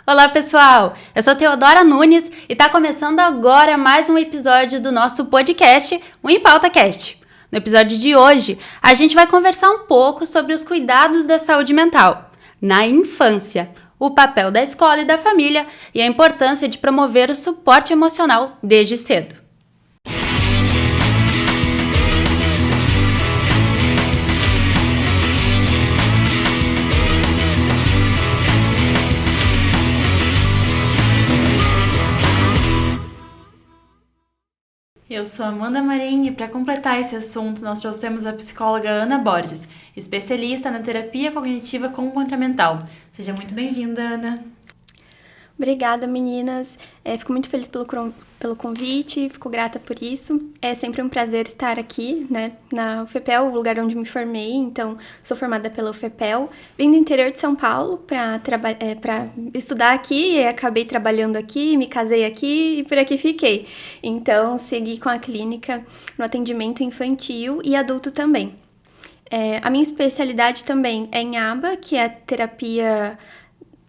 Olá, pessoal! Eu sou Teodora Nunes e está começando agora mais um episódio do nosso podcast, o Em Pauta Cast. No episódio de hoje, a gente vai conversar um pouco sobre os cuidados da saúde mental na infância, o papel da escola e da família e a importância de promover o suporte emocional desde cedo. Eu sou Amanda Marim e para completar esse assunto nós trouxemos a psicóloga Ana Borges, especialista na terapia cognitiva comportamental. Seja muito bem-vinda, Ana. Obrigada, meninas. Fico muito feliz pelo convite, fico grata por isso. É sempre um prazer estar aqui, né, na UFPEL, o lugar onde me formei. Então, sou formada pela UFPEL. Vim do interior de São Paulo para estudar aqui e acabei trabalhando aqui, me casei aqui e por aqui fiquei. Então, segui com a clínica no atendimento infantil e adulto também. A minha especialidade também é em ABA, que é a terapia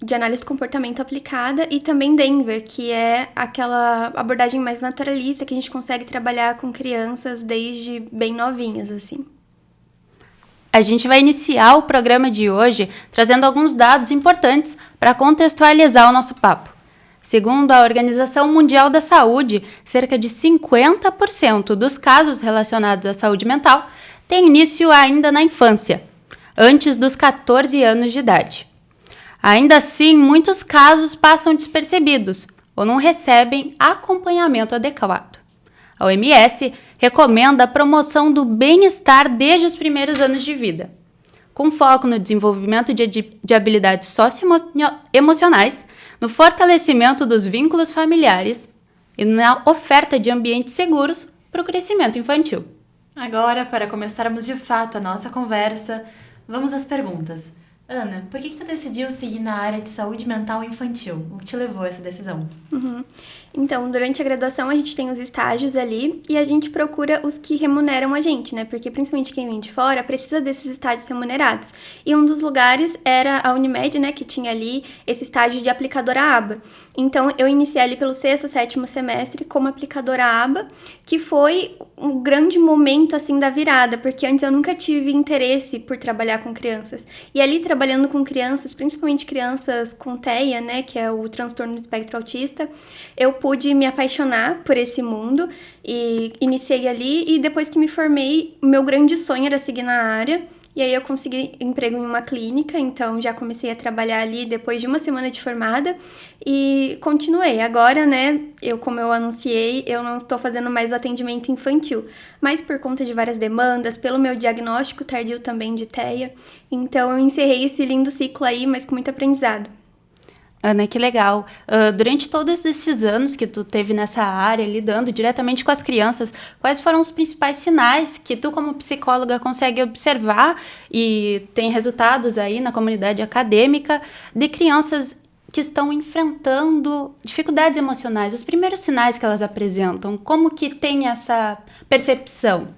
de análise de comportamento aplicada, e também Denver, que é aquela abordagem mais naturalista que a gente consegue trabalhar com crianças desde bem novinhas, assim. A gente vai iniciar o programa de hoje trazendo alguns dados importantes para contextualizar o nosso papo. Segundo a Organização Mundial da Saúde, cerca de 50% dos casos relacionados à saúde mental têm início ainda na infância, antes dos 14 anos de idade. Ainda assim, muitos casos passam despercebidos ou não recebem acompanhamento adequado. A OMS recomenda a promoção do bem-estar desde os primeiros anos de vida, com foco no desenvolvimento de habilidades socioemocionais, no fortalecimento dos vínculos familiares e na oferta de ambientes seguros para o crescimento infantil. Agora, para começarmos de fato a nossa conversa, vamos às perguntas. Ana, por que tu decidiu seguir na área de saúde mental infantil? O que te levou a essa decisão? Então, durante a graduação a gente tem os estágios ali e a gente procura os que remuneram a gente, né? Porque principalmente quem vem de fora precisa desses estágios remunerados. E um dos lugares era a Unimed, né? Que tinha ali esse estágio de aplicadora ABA. Então, eu iniciei ali pelo 6º, 7º semestre como aplicadora ABA, que foi um grande momento, assim, da virada, porque antes eu nunca tive interesse por trabalhar com crianças. E ali, trabalhando com crianças, principalmente crianças com TEA, né? Que é o transtorno do espectro autista, eu pude me apaixonar por esse mundo e iniciei ali, e depois que me formei, o meu grande sonho era seguir na área, e aí eu consegui emprego em uma clínica, então já comecei a trabalhar ali depois de uma semana de formada e continuei. Agora, né, como eu anunciei, eu não estou fazendo mais o atendimento infantil, mas por conta de várias demandas, pelo meu diagnóstico tardio também de TEA, então eu encerrei esse lindo ciclo aí, mas com muito aprendizado. Ana, que legal. Durante todos esses anos que tu teve nessa área, lidando diretamente com as crianças, quais foram os principais sinais que tu, como psicóloga, consegue observar e tem resultados aí na comunidade acadêmica de crianças que estão enfrentando dificuldades emocionais? Os primeiros sinais que elas apresentam, como que tem essa percepção?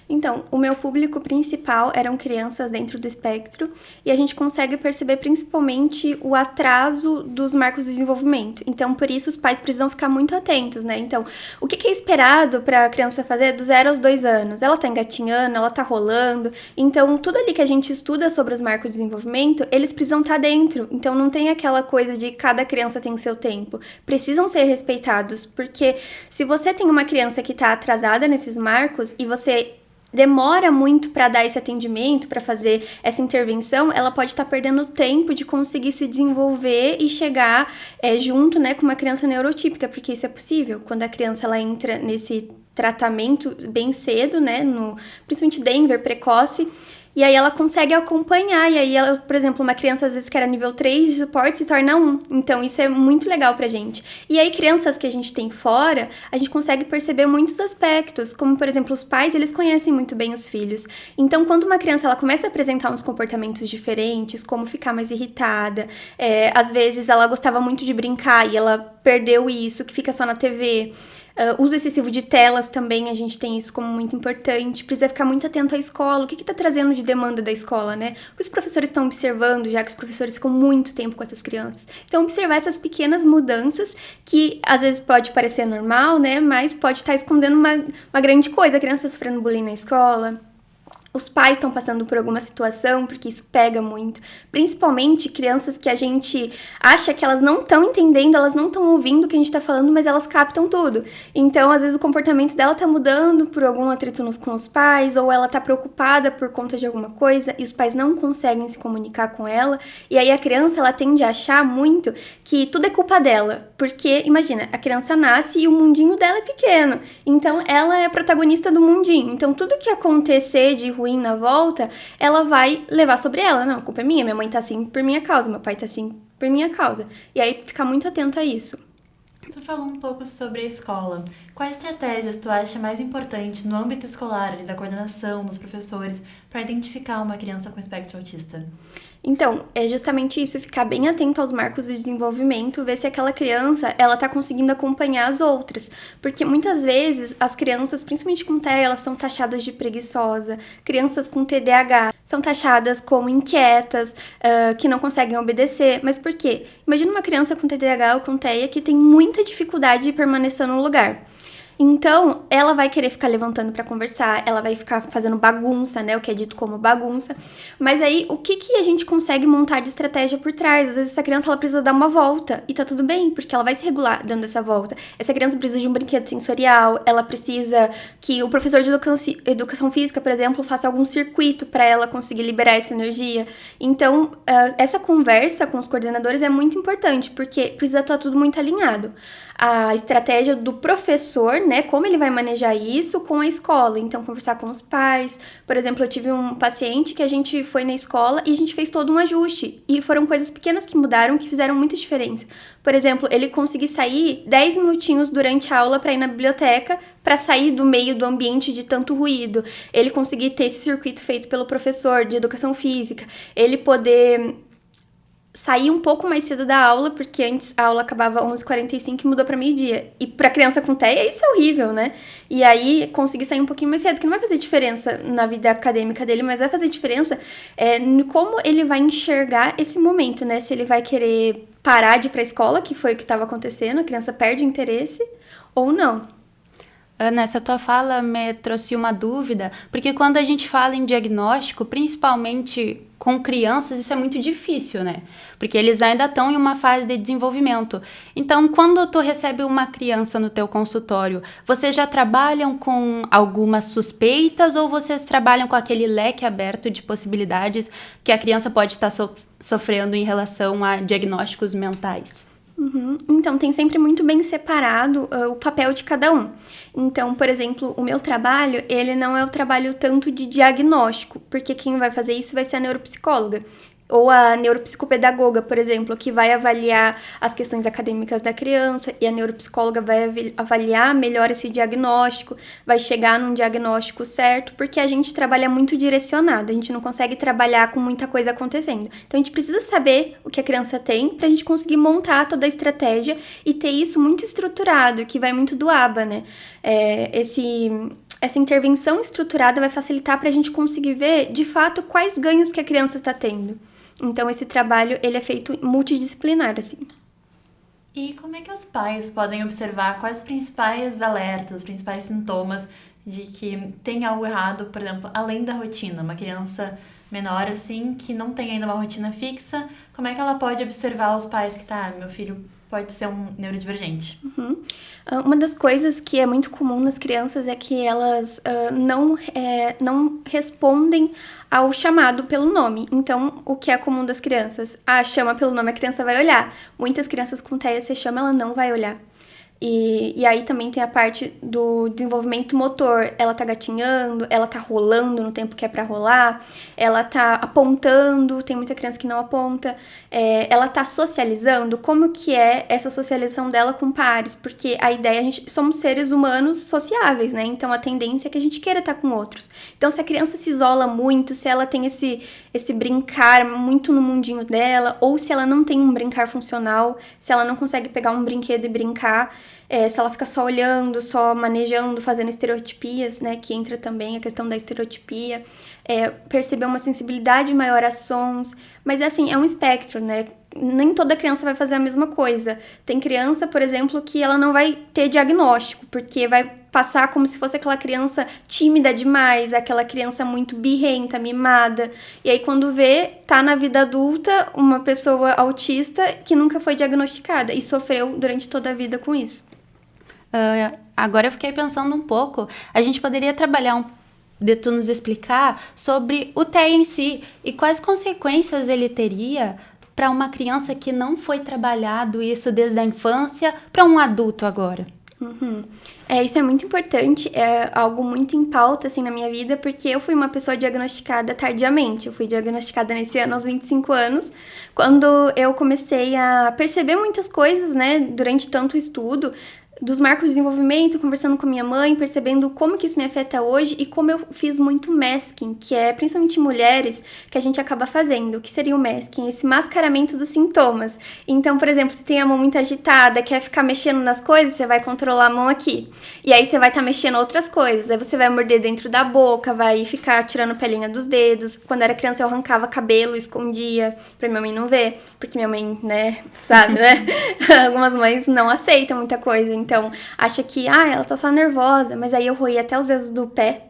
Então, o meu público principal eram crianças dentro do espectro e a gente consegue perceber principalmente o atraso dos marcos de desenvolvimento. Então, por isso, os pais precisam ficar muito atentos, né? Então, o que é esperado para a criança fazer do 0 aos 2 anos? Ela tá engatinhando, ela tá rolando. Então, tudo ali que a gente estuda sobre os marcos de desenvolvimento, eles precisam estar dentro. Então, não tem aquela coisa de cada criança tem seu tempo. Precisam ser respeitados, porque se você tem uma criança que tá atrasada nesses marcos e você demora muito para dar esse atendimento, para fazer essa intervenção, ela pode estar perdendo tempo de conseguir se desenvolver e chegar junto, né, com uma criança neurotípica, porque isso é possível. Quando a criança ela entra nesse tratamento bem cedo, né, principalmente Denver, precoce, e aí ela consegue acompanhar, e aí ela, por exemplo, uma criança às vezes que era nível 3 de suporte se torna 1, então isso é muito legal pra gente. E aí crianças que a gente tem fora, a gente consegue perceber muitos aspectos, como por exemplo, os pais, eles conhecem muito bem os filhos, então quando uma criança ela começa a apresentar uns comportamentos diferentes, como ficar mais irritada, às vezes ela gostava muito de brincar e ela perdeu isso, que fica só na TV. Uso excessivo de telas também, a gente tem isso como muito importante. Precisa ficar muito atento à escola. O que está trazendo de demanda da escola, né? O que os professores estão observando, já que os professores ficam muito tempo com essas crianças. Então, observar essas pequenas mudanças que, às vezes, pode parecer normal, né? Mas pode estar escondendo uma grande coisa. A criança sofrendo bullying na escola. Os pais estão passando por alguma situação, porque isso pega muito. Principalmente crianças que a gente acha que elas não estão entendendo, elas não estão ouvindo o que a gente está falando, mas elas captam tudo. Então, às vezes, o comportamento dela está mudando por algum atrito com os pais, ou ela está preocupada por conta de alguma coisa, e os pais não conseguem se comunicar com ela. E aí a criança, ela tende a achar muito que tudo é culpa dela. Porque, imagina, a criança nasce e o mundinho dela é pequeno. Então, ela é a protagonista do mundinho. Então, tudo que acontecer de ruim na volta, ela vai levar sobre ela. Não, a culpa é minha mãe tá assim por minha causa, meu pai tá assim por minha causa. E aí, ficar muito atento a isso. Tu falou um pouco sobre a escola. Quais estratégias tu acha mais importante no âmbito escolar, da coordenação, dos professores, para identificar uma criança com espectro autista? Então, é justamente isso, ficar bem atento aos marcos de desenvolvimento, ver se aquela criança, ela tá conseguindo acompanhar as outras. Porque muitas vezes, as crianças, principalmente com TEA, elas são taxadas de preguiçosa. Crianças com TDAH são taxadas como inquietas, que não conseguem obedecer. Mas por quê? Imagina uma criança com TDAH ou com TEA que tem muita dificuldade de permanecer no lugar. Então, ela vai querer ficar levantando pra conversar, ela vai ficar fazendo bagunça, né, o que é dito como bagunça. Mas aí, o que a gente consegue montar de estratégia por trás? Às vezes, essa criança, ela precisa dar uma volta, e tá tudo bem, porque ela vai se regular dando essa volta. Essa criança precisa de um brinquedo sensorial, ela precisa que o professor de educação física, por exemplo, faça algum circuito pra ela conseguir liberar essa energia. Então, essa conversa com os coordenadores é muito importante, porque precisa estar tudo muito alinhado. A estratégia do professor, né, como ele vai manejar isso com a escola. Então, conversar com os pais. Por exemplo, eu tive um paciente que a gente foi na escola e a gente fez todo um ajuste. E foram coisas pequenas que mudaram, que fizeram muita diferença. Por exemplo, ele conseguiu sair 10 minutinhos durante a aula para ir na biblioteca, para sair do meio do ambiente de tanto ruído. Ele conseguir ter esse circuito feito pelo professor de educação física. Ele poder sair um pouco mais cedo da aula, porque antes a aula acabava 11h45 e mudou pra meio-dia. E pra criança com TEA, isso é horrível, né? E aí, conseguir sair um pouquinho mais cedo, que não vai fazer diferença na vida acadêmica dele, mas vai fazer diferença em como ele vai enxergar esse momento, né? Se ele vai querer parar de ir pra escola, que foi o que estava acontecendo, a criança perde interesse, ou não. Ana, essa tua fala me trouxe uma dúvida, porque quando a gente fala em diagnóstico, principalmente com crianças, isso é muito difícil, né? Porque eles ainda estão em uma fase de desenvolvimento. Então, quando tu recebe uma criança no teu consultório, vocês já trabalham com algumas suspeitas ou vocês trabalham com aquele leque aberto de possibilidades que a criança pode estar sofrendo em relação a diagnósticos mentais? Então, tem sempre muito bem separado o papel de cada um. Então, por exemplo, o meu trabalho, ele não é o trabalho tanto de diagnóstico, porque quem vai fazer isso vai ser a neuropsicóloga. Ou a neuropsicopedagoga, por exemplo, que vai avaliar as questões acadêmicas da criança, e a neuropsicóloga vai avaliar melhor esse diagnóstico, vai chegar num diagnóstico certo, porque a gente trabalha muito direcionado, a gente não consegue trabalhar com muita coisa acontecendo. Então, a gente precisa saber o que a criança tem pra gente conseguir montar toda a estratégia e ter isso muito estruturado, que vai muito do ABA, né? Essa intervenção estruturada vai facilitar pra gente conseguir ver, de fato, quais ganhos que a criança está tendo. Então, esse trabalho, ele é feito multidisciplinar, assim. E como é que os pais podem observar quais os principais alertas, os principais sintomas de que tem algo errado, por exemplo, além da rotina? Uma criança menor, assim, que não tem ainda uma rotina fixa, como é que ela pode observar os pais que meu filho pode ser um neurodivergente? Uma das coisas que é muito comum nas crianças é que elas não respondem ao chamado pelo nome. Então, o que é comum das crianças? Chama pelo nome, a criança vai olhar. Muitas crianças com TEA, você chama, ela não vai olhar. E aí também tem a parte do desenvolvimento motor. Ela tá gatinhando, ela tá rolando no tempo que é pra rolar, ela tá apontando, tem muita criança que não aponta, ela tá socializando, como que é essa socialização dela com pares? Porque a ideia, somos seres humanos sociáveis, né? Então a tendência é que a gente queira estar com outros. Então se a criança se isola muito, se ela tem esse brincar muito no mundinho dela, ou se ela não tem um brincar funcional, se ela não consegue pegar um brinquedo e brincar, se ela fica só olhando, só manejando, fazendo estereotipias, né, que entra também a questão da estereotipia, perceber uma sensibilidade maior a sons, mas assim, é um espectro, né, nem toda criança vai fazer a mesma coisa. Tem criança, por exemplo, que ela não vai ter diagnóstico, porque vai passar como se fosse aquela criança tímida demais, aquela criança muito birrenta, mimada, e aí quando vê, tá na vida adulta uma pessoa autista que nunca foi diagnosticada e sofreu durante toda a vida com isso. Agora eu fiquei pensando um pouco, a gente poderia trabalhar de tu nos explicar sobre o TEA em si e quais consequências ele teria para uma criança que não foi trabalhado isso desde a infância para um adulto agora. Isso é muito importante, é algo muito em pauta, assim, na minha vida, porque eu fui uma pessoa diagnosticada tardiamente. Eu fui diagnosticada nesse ano aos 25 anos, quando eu comecei a perceber muitas coisas, né, durante tanto estudo, dos marcos de desenvolvimento, conversando com a minha mãe, percebendo como que isso me afeta hoje e como eu fiz muito masking, que é principalmente mulheres que a gente acaba fazendo. O que seria o masking? Esse mascaramento dos sintomas. Então, por exemplo, se tem a mão muito agitada, quer ficar mexendo nas coisas, você vai controlar a mão aqui. E aí você vai estar mexendo outras coisas. Aí você vai morder dentro da boca, vai ficar tirando pelinha dos dedos. Quando era criança eu arrancava cabelo, escondia pra minha mãe não ver, porque minha mãe, né, sabe, né? Algumas mães não aceitam muita coisa, então acha que, ela tá só nervosa, mas aí eu roí até os dedos do pé.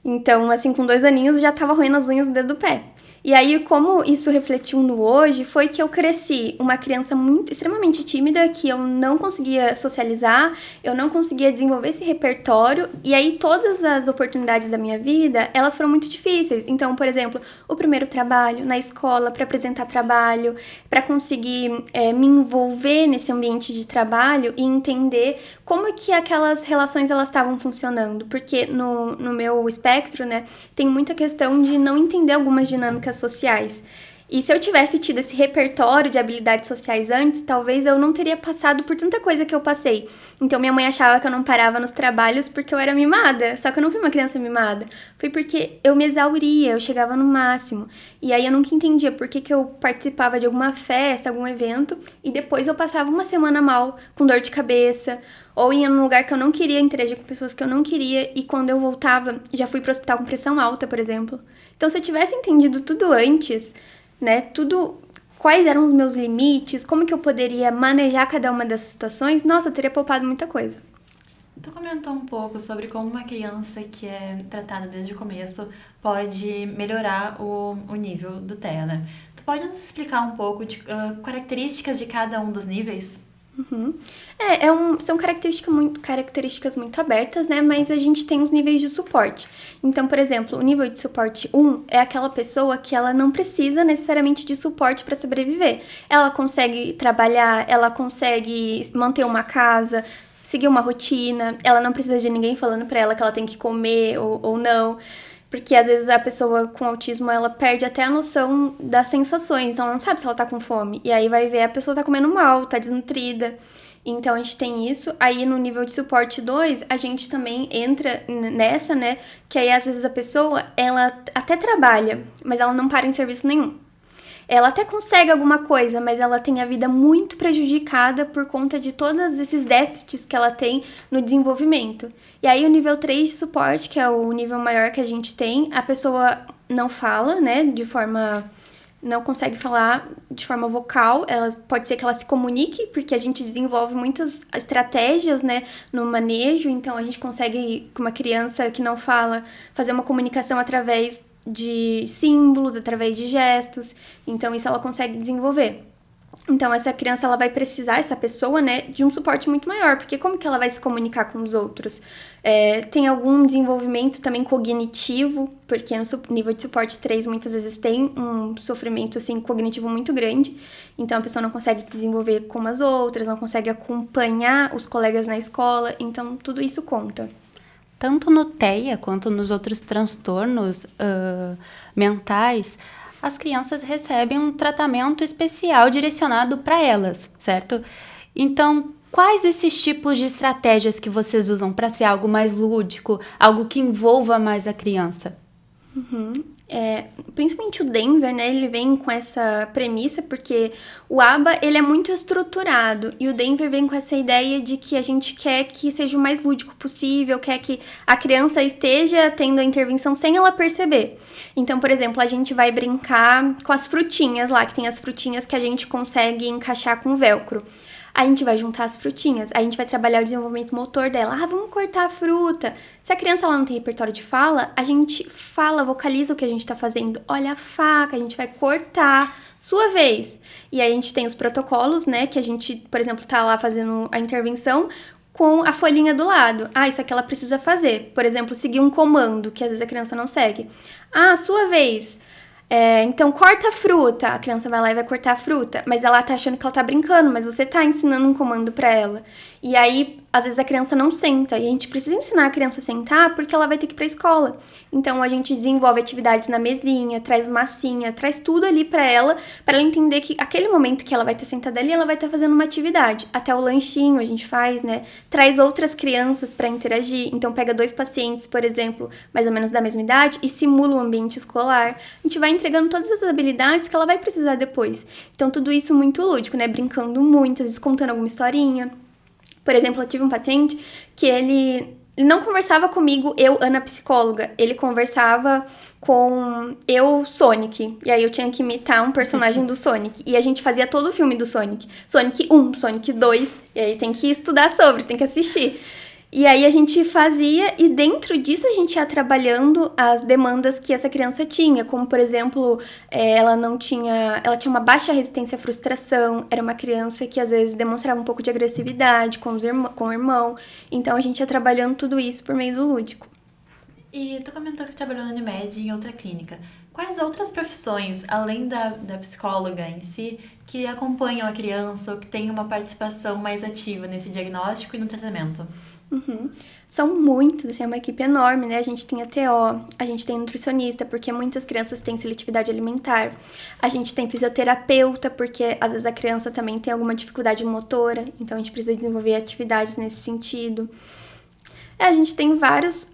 Então, assim, com 2 aninhos já tava roendo as unhas do dedo do pé. E aí, como isso refletiu no hoje, foi que eu cresci uma criança extremamente tímida, que eu não conseguia socializar, eu não conseguia desenvolver esse repertório, e aí todas as oportunidades da minha vida, elas foram muito difíceis. Então, por exemplo, o primeiro trabalho na escola, para apresentar trabalho, para conseguir me envolver nesse ambiente de trabalho e entender como que aquelas relações elas estavam funcionando, porque no meu espectro, né, tem muita questão de não entender algumas dinâmicas sociais. E se eu tivesse tido esse repertório de habilidades sociais antes, talvez eu não teria passado por tanta coisa que eu passei. Então minha mãe achava que eu não parava nos trabalhos porque eu era mimada, só que eu não fui uma criança mimada. Foi porque eu me exauria, eu chegava no máximo. E aí eu nunca entendia por que eu participava de alguma festa, algum evento, e depois eu passava uma semana mal, com dor de cabeça, ou ia num lugar que eu não queria, interagir com pessoas que eu não queria, e quando eu voltava, já fui pro hospital com pressão alta, por exemplo. Então, se eu tivesse entendido tudo antes, né, quais eram os meus limites, como que eu poderia manejar cada uma dessas situações, nossa, eu teria poupado muita coisa. Tu comentou um pouco sobre como uma criança que é tratada desde o começo pode melhorar o nível do TEA, né? Tu pode nos explicar um pouco de características de cada um dos níveis? São características muito abertas, né? Mas a gente tem os níveis de suporte. Então, por exemplo, o nível de suporte 1 é aquela pessoa que ela não precisa necessariamente de suporte para sobreviver. Ela consegue trabalhar, ela consegue manter uma casa, seguir uma rotina, ela não precisa de ninguém falando para ela que ela tem que comer ou não. Porque às vezes a pessoa com autismo, ela perde até a noção das sensações, ela não sabe se ela tá com fome. E aí vai ver a pessoa tá comendo mal, tá desnutrida. Então a gente tem isso. Aí no nível de suporte 2, a gente também entra nessa, né? Que aí às vezes a pessoa, ela até trabalha, mas ela não para em serviço nenhum. Ela até consegue alguma coisa, mas ela tem a vida muito prejudicada por conta de todos esses déficits que ela tem no desenvolvimento. E aí o nível 3 de suporte, que é o nível maior que a gente tem, a pessoa não fala, né, não consegue falar de forma vocal, pode ser que ela se comunique, porque a gente desenvolve muitas estratégias, né, no manejo, então a gente consegue, com uma criança que não fala, fazer uma comunicação através de símbolos, através de gestos, então isso ela consegue desenvolver. Então, essa criança, ela vai precisar, essa pessoa, né, de um suporte muito maior, porque como que ela vai se comunicar com os outros? Tem algum desenvolvimento também cognitivo, porque no nível de suporte 3, muitas vezes tem um sofrimento, assim, cognitivo muito grande, então a pessoa não consegue desenvolver como as outras, não consegue acompanhar os colegas na escola, então tudo isso conta. Tanto no TEA quanto nos outros transtornos mentais, as crianças recebem um tratamento especial direcionado para elas, certo? Então, quais esses tipos de estratégias que vocês usam para ser algo mais lúdico, algo que envolva mais a criança? Principalmente o Denver, né, ele vem com essa premissa porque o ABA, ele é muito estruturado e o Denver vem com essa ideia de que a gente quer que seja o mais lúdico possível, quer que a criança esteja tendo a intervenção sem ela perceber. Então, por exemplo, a gente vai brincar com as frutinhas lá, que tem as frutinhas que a gente consegue encaixar com velcro. A gente vai juntar as frutinhas, a gente vai trabalhar o desenvolvimento motor dela. Vamos cortar a fruta. Se a criança ela não tem repertório de fala, a gente fala, vocaliza o que a gente tá fazendo. Olha a faca, a gente vai cortar. Sua vez. E aí a gente tem os protocolos, né, que a gente, por exemplo, tá lá fazendo a intervenção com a folhinha do lado. Isso aqui ela precisa fazer. Por exemplo, seguir um comando, que às vezes a criança não segue. Sua vez. Então, corta a fruta. A criança vai lá e vai cortar a fruta. Mas ela tá achando que ela tá brincando, mas você tá ensinando um comando pra ela. E aí, às vezes a criança não senta. E a gente precisa ensinar a criança a sentar porque ela vai ter que ir pra escola. Então, a gente desenvolve atividades na mesinha, traz massinha, traz tudo ali pra ela entender que aquele momento que ela vai estar sentada ali, ela vai estar fazendo uma atividade. Até o lanchinho a gente faz, né? Traz outras crianças pra interagir. Então, pega 2 pacientes, por exemplo, mais ou menos da mesma idade e simula o ambiente escolar. A gente vai entregando todas as habilidades que ela vai precisar depois. Então, tudo isso muito lúdico, né? Brincando muito, às vezes contando alguma historinha. Por exemplo, eu tive um paciente que ele não conversava comigo, eu, Ana, psicóloga. Ele conversava com eu, Sonic. E aí eu tinha que imitar um personagem do Sonic. E a gente fazia todo o filme do Sonic. Sonic 1, Sonic 2. E aí tem que estudar sobre, tem que assistir. E aí a gente fazia, e dentro disso a gente ia trabalhando as demandas que essa criança tinha, como, por exemplo, ela tinha uma baixa resistência à frustração, era uma criança que às vezes demonstrava um pouco de agressividade com o irmão, então a gente ia trabalhando tudo isso por meio do lúdico. E tu comentou que trabalhou na Unimed em outra clínica. Quais outras profissões, além da psicóloga em si, que acompanham a criança ou que têm uma participação mais ativa nesse diagnóstico e no tratamento? São muitos, assim, é uma equipe enorme, né? A gente tem a TO, a gente tem nutricionista, porque muitas crianças têm seletividade alimentar. A gente tem fisioterapeuta, porque às vezes a criança também tem alguma dificuldade motora, então a gente precisa desenvolver atividades nesse sentido. A gente tem várias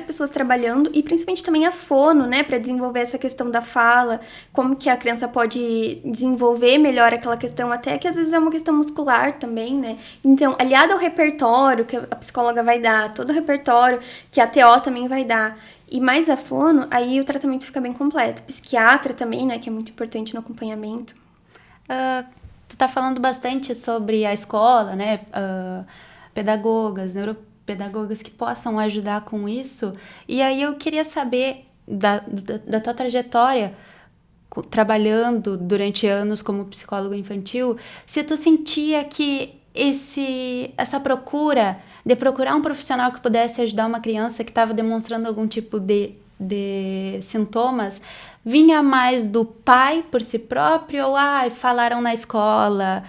pessoas trabalhando e principalmente também a fono, né, para desenvolver essa questão da fala, como que a criança pode desenvolver melhor aquela questão, até que às vezes é uma questão muscular também, né. Então, aliado ao repertório que a psicóloga vai dar, todo o repertório que a TO também vai dar, e mais a fono, aí o tratamento fica bem completo. Psiquiatra também, né, que é muito importante no acompanhamento. Tu tá falando bastante sobre a escola, né, pedagogas, neuropedagogas que possam ajudar com isso. E aí eu queria saber da tua trajetória trabalhando durante anos como psicólogo infantil, se tu sentia que essa procura de procurar um profissional que pudesse ajudar uma criança que estava demonstrando algum tipo de sintomas, vinha mais do pai por si próprio ou falaram na escola,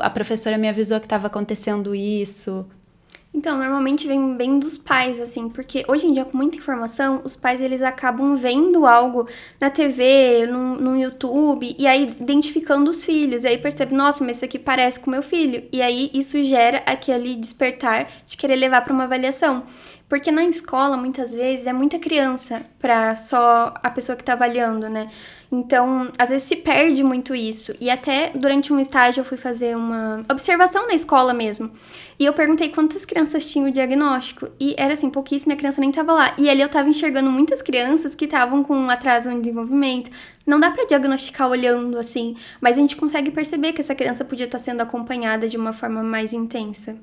a professora me avisou que estava acontecendo isso? Então, normalmente vem bem dos pais, assim, porque hoje em dia, com muita informação, os pais, eles acabam vendo algo na TV, no YouTube, e aí identificando os filhos, e aí percebe, nossa, mas isso aqui parece com meu filho, e aí isso gera aquele despertar de querer levar para uma avaliação. Porque na escola, muitas vezes, é muita criança para só a pessoa que tá avaliando, né? Então, às vezes se perde muito isso. E até durante um estágio eu fui fazer uma observação na escola mesmo. E eu perguntei quantas crianças tinham o diagnóstico. E era assim, pouquíssima, a criança nem tava lá. E ali eu tava enxergando muitas crianças que estavam com um atraso no desenvolvimento. Não dá pra diagnosticar olhando assim, mas a gente consegue perceber que essa criança podia estar sendo acompanhada de uma forma mais intensa.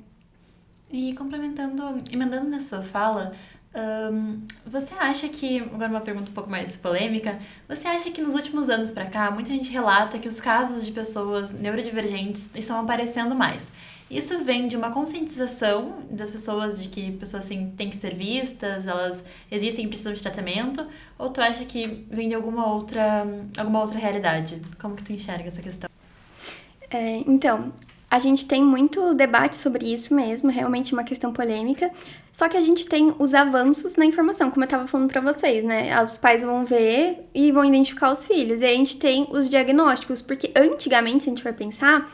E complementando, emendando na sua fala, Você acha que, agora uma pergunta um pouco mais polêmica, você acha que nos últimos anos pra cá, muita gente relata que os casos de pessoas neurodivergentes estão aparecendo mais? Isso vem de uma conscientização das pessoas de que pessoas assim têm que ser vistas, elas existem e precisam de tratamento, ou tu acha que vem de alguma outra realidade? Como que tu enxerga essa questão? Então, a gente tem muito debate sobre isso mesmo, realmente uma questão polêmica. Só que a gente tem os avanços na informação, como eu estava falando para vocês, né? Os pais vão ver e vão identificar os filhos. E aí a gente tem os diagnósticos, porque antigamente, se a gente for pensar,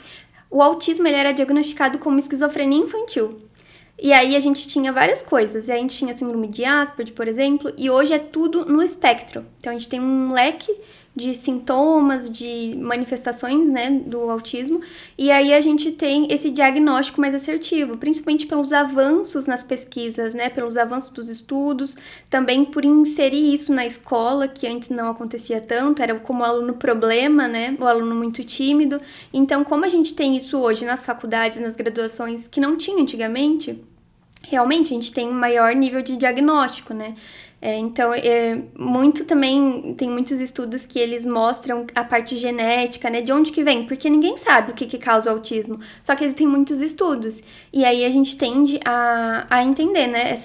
o autismo ele era diagnosticado como esquizofrenia infantil. E aí a gente tinha várias coisas. E aí a gente tinha síndrome de Asperger, por exemplo, e hoje é tudo no espectro. Então a gente tem um leque de sintomas, de manifestações, né, do autismo, e aí a gente tem esse diagnóstico mais assertivo, principalmente pelos avanços nas pesquisas, né, pelos avanços dos estudos, também por inserir isso na escola, que antes não acontecia tanto, era como aluno problema, né, o aluno muito tímido. Então, como a gente tem isso hoje nas faculdades, nas graduações, que não tinha antigamente, realmente a gente tem um maior nível de diagnóstico, né? Então, muito também, tem muitos estudos que eles mostram a parte genética, né? De onde que vem, porque ninguém sabe o que causa o autismo, só que existem muitos estudos. E aí a gente tende a entender, né?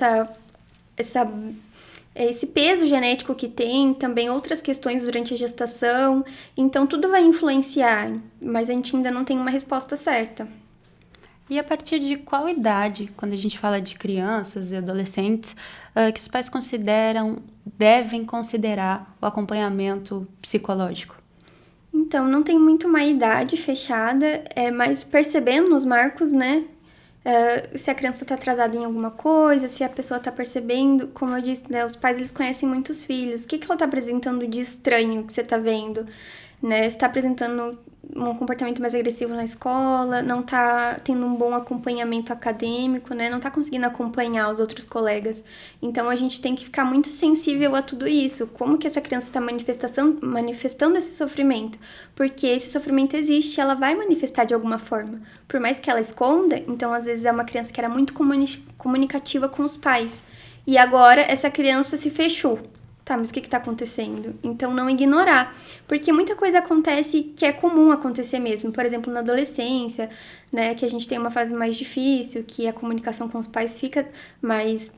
Esse peso genético que tem, também outras questões durante a gestação. Então, tudo vai influenciar, mas a gente ainda não tem uma resposta certa. E a partir de qual idade, quando a gente fala de crianças e adolescentes, que os pais devem considerar o acompanhamento psicológico? Então, não tem muito uma idade fechada, mas percebendo nos marcos, né? Se a criança está atrasada em alguma coisa, se a pessoa está percebendo, como eu disse, né? Os pais, eles conhecem muitos filhos. O que ela está apresentando de estranho que você está vendo? Né? Se está apresentando um comportamento mais agressivo na escola, não está tendo um bom acompanhamento acadêmico, né? Não está conseguindo acompanhar os outros colegas. Então, a gente tem que ficar muito sensível a tudo isso. Como que essa criança está manifestando esse sofrimento? Porque esse sofrimento existe, ela vai manifestar de alguma forma. Por mais que ela esconda, então, às vezes, é uma criança que era muito comunicativa com os pais. E agora, essa criança se fechou. Tá, mas o que tá acontecendo? Então, não ignorar. Porque muita coisa acontece que é comum acontecer mesmo. Por exemplo, na adolescência, né? Que a gente tem uma fase mais difícil, que a comunicação com os pais fica mais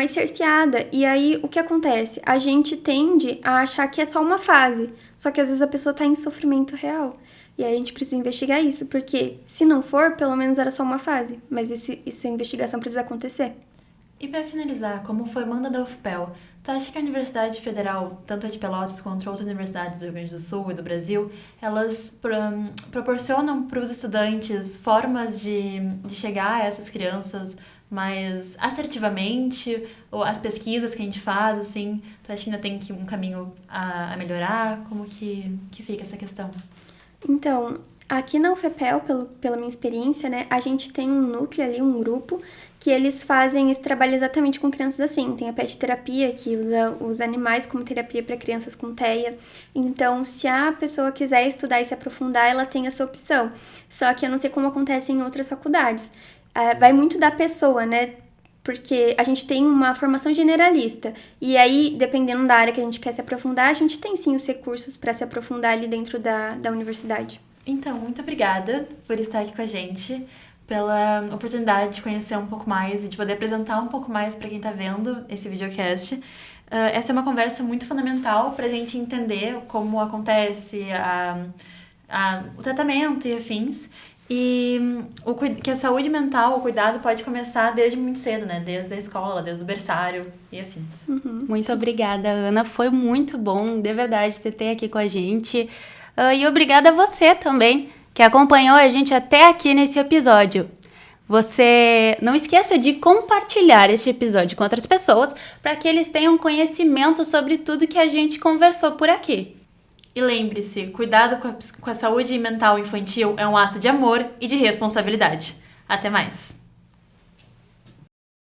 cerceada. E aí, o que acontece? A gente tende a achar que é só uma fase. Só que, às vezes, a pessoa tá em sofrimento real. E aí, a gente precisa investigar isso. Porque, se não for, pelo menos era só uma fase. Mas essa investigação precisa acontecer. E para finalizar, como formanda da UFPEL, tu acha que a Universidade Federal, tanto a de Pelotas quanto outras universidades do Rio Grande do Sul e do Brasil, elas proporcionam para os estudantes formas de chegar a essas crianças mais assertivamente? Ou as pesquisas que a gente faz, assim, tu acha que ainda tem um caminho a melhorar? Como que fica essa questão? Então, aqui na UFPEL, pela minha experiência, né, a gente tem um núcleo ali, um grupo, que eles fazem esse trabalho exatamente com crianças assim. Tem a pet terapia, que usa os animais como terapia para crianças com TEA. Então, se a pessoa quiser estudar e se aprofundar, ela tem essa opção. Só que eu não sei como acontece em outras faculdades. Vai muito da pessoa, né? Porque a gente tem uma formação generalista. E aí, dependendo da área que a gente quer se aprofundar, a gente tem sim os recursos para se aprofundar ali dentro da universidade. Então, muito obrigada por estar aqui com a gente, pela oportunidade de conhecer um pouco mais e de poder apresentar um pouco mais para quem está vendo esse videocast. Essa é uma conversa muito fundamental para a gente entender como acontece o tratamento e afins. E que a saúde mental, o cuidado pode começar desde muito cedo, né? Desde a escola, desde o berçário e afins. Muito obrigada, Ana. Foi muito bom, de verdade, te ter aqui com a gente. E obrigada a você também, que acompanhou a gente até aqui nesse episódio. Você não esqueça de compartilhar este episódio com outras pessoas para que eles tenham conhecimento sobre tudo que a gente conversou por aqui. E lembre-se, cuidado com a saúde mental infantil é um ato de amor e de responsabilidade. Até mais!